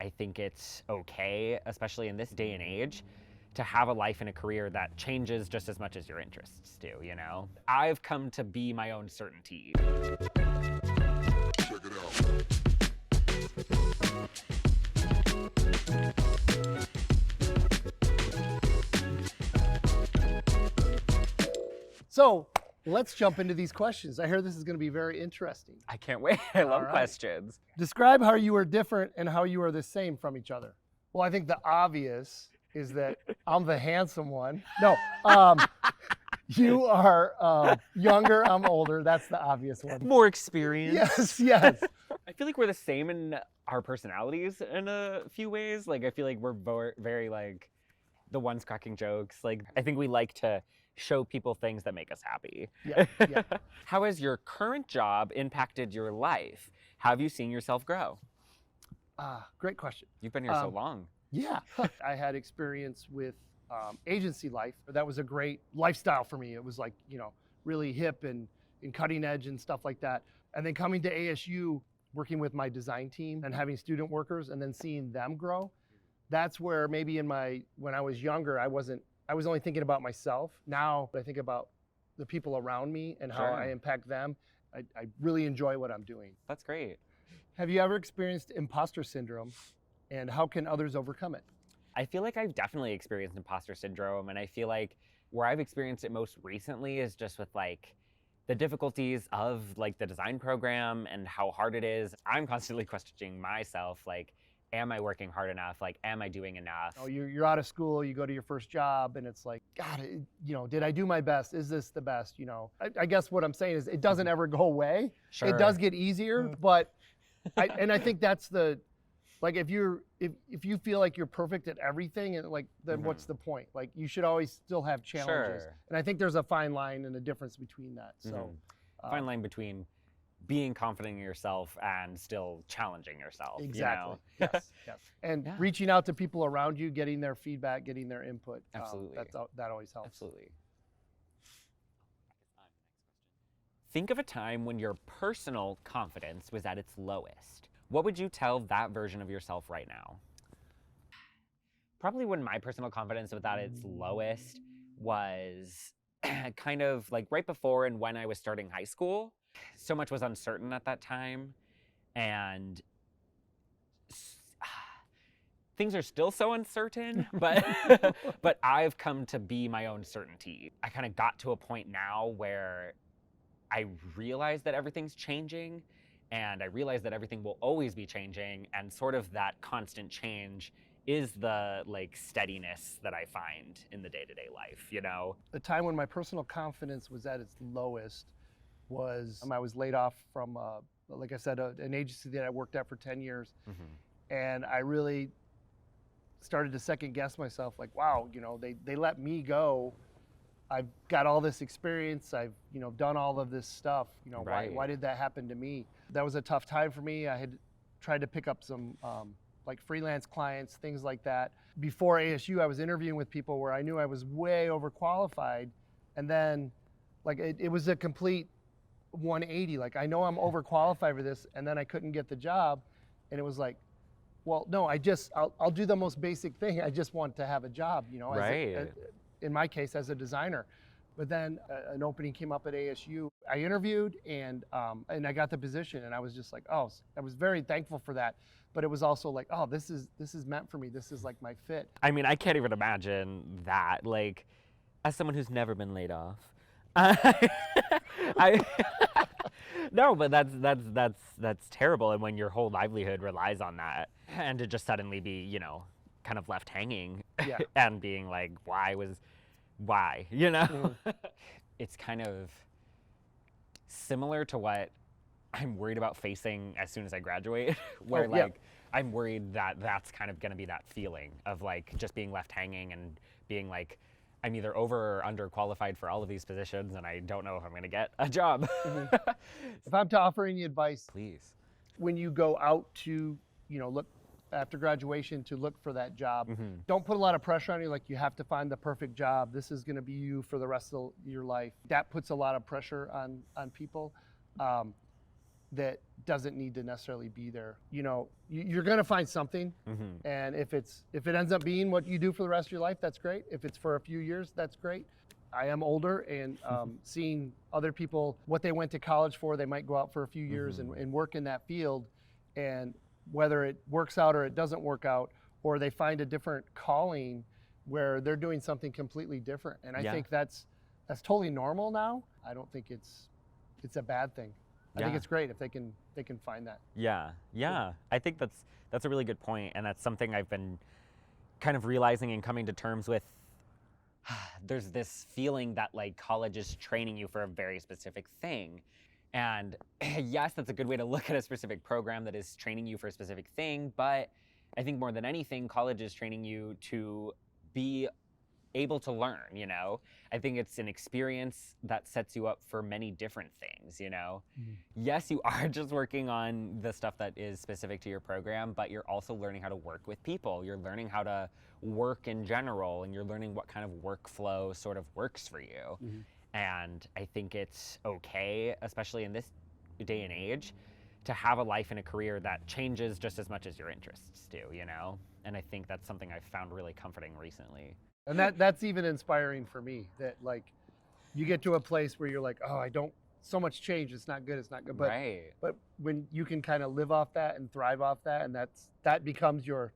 I think it's okay, especially in this day and age, to have a life and a career that changes just as much as your interests do, you know? I've come to be my own certainty. Check it out. So let's jump into these questions. I hear this is going to be very interesting. I can't wait. I love right. questions. Describe how you are different and how you are the same from each other. Well, I think the obvious is that I'm the handsome one. No, you are younger, I'm older. That's the obvious one. More experience. Yes, yes. I feel like we're the same in our personalities in a few ways. Like, I feel like we're very like the ones cracking jokes. Like, I think we like to show people things that make us happy. Yeah, yeah. How has your current job impacted your life? Have you seen yourself grow? Great question. You've been here so long. Yeah. I had experience with agency life. That was a great lifestyle for me. It was like, you know, really hip and cutting edge and stuff like that. And then coming to ASU, working with my design team and having student workers and then seeing them grow. That's where maybe when I was younger, I was only thinking about myself. Now I think about the people around me and how I impact them. I really enjoy what I'm doing. That's great. Have you ever experienced imposter syndrome, and how can others overcome it? I feel like I've definitely experienced imposter syndrome, and I feel like where I've experienced it most recently is just with like the difficulties of like the design program and how hard it is. I'm constantly questioning myself, like, am I working hard enough? Like, am I doing enough? Oh, you're out of school, you go to your first job, and it's like, God, you know, did I do my best? Is this the best? You know, I guess what I'm saying is it doesn't ever go away. Sure. It does get easier, but I think that's like if you feel like you're perfect at everything, and like then what's the point? Like you should always still have challenges. Sure. And I think there's a fine line and a difference between that. So fine line between being confident in yourself and still challenging yourself. Exactly. You know? Yes. Yes. And reaching out to people around you, getting their feedback, getting their input. Absolutely. That always helps. Absolutely. Think of a time when your personal confidence was at its lowest. What would you tell that version of yourself right now? Probably when my personal confidence was at its lowest was kind of like right before and when I was starting high school. So much was uncertain at that time, and things are still so uncertain, but I've come to be my own certainty. I kind of got to a point now where I realize that everything's changing, and I realize that everything will always be changing, and sort of that constant change is the like steadiness that I find in the day-to-day life, you know? The time when my personal confidence was at its lowest was I was laid off from, like I said, an agency that I worked at for 10 years. And I really started to second guess myself, like, wow, you know, they let me go. I've got all this experience. I've, you know, done all of this stuff. You know, why did that happen to me? That was a tough time for me. I had tried to pick up some like freelance clients, things like that. Before ASU, I was interviewing with people where I knew I was way overqualified. And then like it was a complete 180. Like, I know I'm overqualified for this, and then I couldn't get the job. And it was like, well, no, I'll do the most basic thing. I just want to have a job, you know, in my case, as a designer. But then an opening came up at ASU. I interviewed and I got the position, and I was just like, oh, I was very thankful for that. But it was also like, oh, this is meant for me. This is like my fit. I mean, I can't even imagine that. Like, as someone who's never been laid off, no, but that's terrible. And when your whole livelihood relies on that, and to just suddenly be, you know, kind of left hanging, and being like, why, you know? It's kind of similar to what I'm worried about facing as soon as I graduate, where I'm worried that that's kind of gonna be that feeling of like just being left hanging and being like, I'm either over or underqualified for all of these positions, and I don't know if I'm going to get a job. If I'm to offer any advice, please, when you go out to, you know, look after graduation to look for that job, don't put a lot of pressure on you. Like, you have to find the perfect job. This is going to be you for the rest of your life. That puts a lot of pressure on people. that doesn't need to necessarily be there. You know, you're going to find something, and if it ends up being what you do for the rest of your life, that's great. If it's for a few years, that's great. I am older, and seeing other people, what they went to college for, they might go out for a few years and work in that field, and whether it works out or it doesn't work out, or they find a different calling where they're doing something completely different. And I think that's totally normal now. I don't think it's a bad thing. I think it's great if they can find that. Yeah. I think that's a really good point, and that's something I've been kind of realizing and coming to terms with. There's this feeling that like college is training you for a very specific thing. And yes, that's a good way to look at a specific program that is training you for a specific thing, but I think more than anything, college is training you to be able to learn, you know? I think it's an experience that sets you up for many different things, you know? Yes, you are just working on the stuff that is specific to your program, but you're also learning how to work with people. You're learning how to work in general, and you're learning what kind of workflow sort of works for you. And I think it's okay, especially in this day and age, to have a life and a career that changes just as much as your interests do, you know? And I think that's something I've found really comforting recently. And that's even inspiring for me, that like you get to a place where you're like, oh, so much change, it's not good. But but when you can kind of live off that and thrive off that, and that becomes your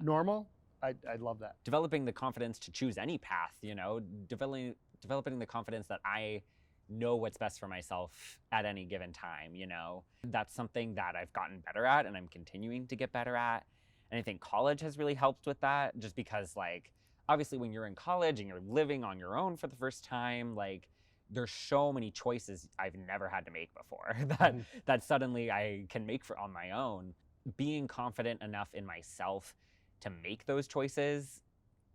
normal, I love that. Developing the confidence to choose any path, you know, developing the confidence that I know what's best for myself at any given time, you know. That's something that I've gotten better at, and I'm continuing to get better at. And I think college has really helped with that, just because like, obviously when you're in college and you're living on your own for the first time, like there's so many choices I've never had to make before that suddenly I can make on my own. Being confident enough in myself to make those choices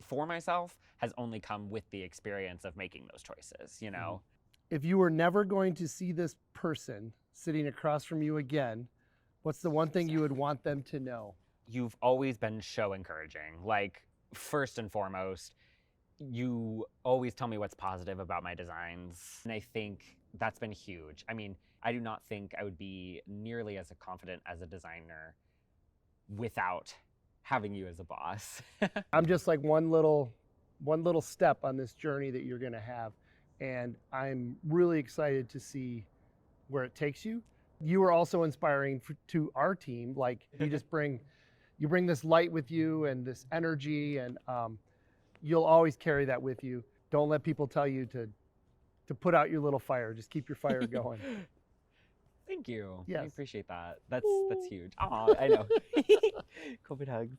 for myself has only come with the experience of making those choices, you know? If you were never going to see this person sitting across from you again, what's the one thing you would want them to know? You've always been so encouraging. Like, first and foremost, you always tell me what's positive about my designs, and I think that's been huge. I mean, I do not think I would be nearly as confident as a designer without having you as a boss. I'm just like one little step on this journey that you're gonna have, and I'm really excited to see where it takes you. You are also inspiring to our team. Like you bring this light with you and this energy, and you'll always carry that with you. Don't let people tell you to put out your little fire. Just keep your fire going. Thank you. Yes. I appreciate that. That's huge. Aw, I know. COVID hugs.